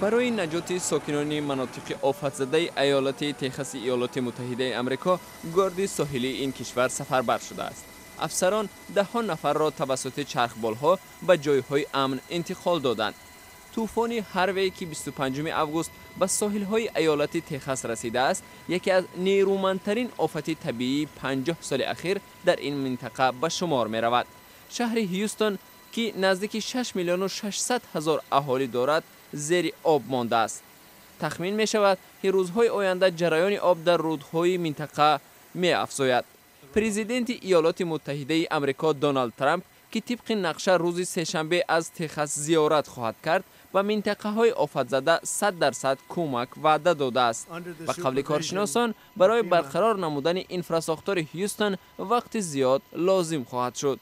برای نجات ساکنان مناطق آفت‌زده ایالت تگزاس ایالات متحده آمریکا گارد ساحلی این کشور سفربر شده است. افسران ده‌ها نفر را توسط چرخبال‌ها به جای‌های امن انتقال دادند. طوفان هاروی که 25 اوگوست به ساحل‌های ایالت تگزاس رسیده است، یکی از نیرومندترین آفت طبیعی 50 سال اخیر در این منطقه به شمار می‌رود. شهر هیوستن که نزدیک 6 میلیون و 600 هزار اهالی دارد، زیر آب مانده است. تخمین می شود که روزهای آینده جریان آب در رودهای منطقه می افزاید. پرزیدنت ایالات متحده آمریکا دونالد ترامپ که طبق نقشه روز سه‌شنبه از تگزاس زیارت خواهد کرد، به منطقه های آفت زده 100% کمک وعده داده است. به قول کارشناسان برای برقرار نمودن انفراستراکچور هیوستن وقت زیاد لازم خواهد شد.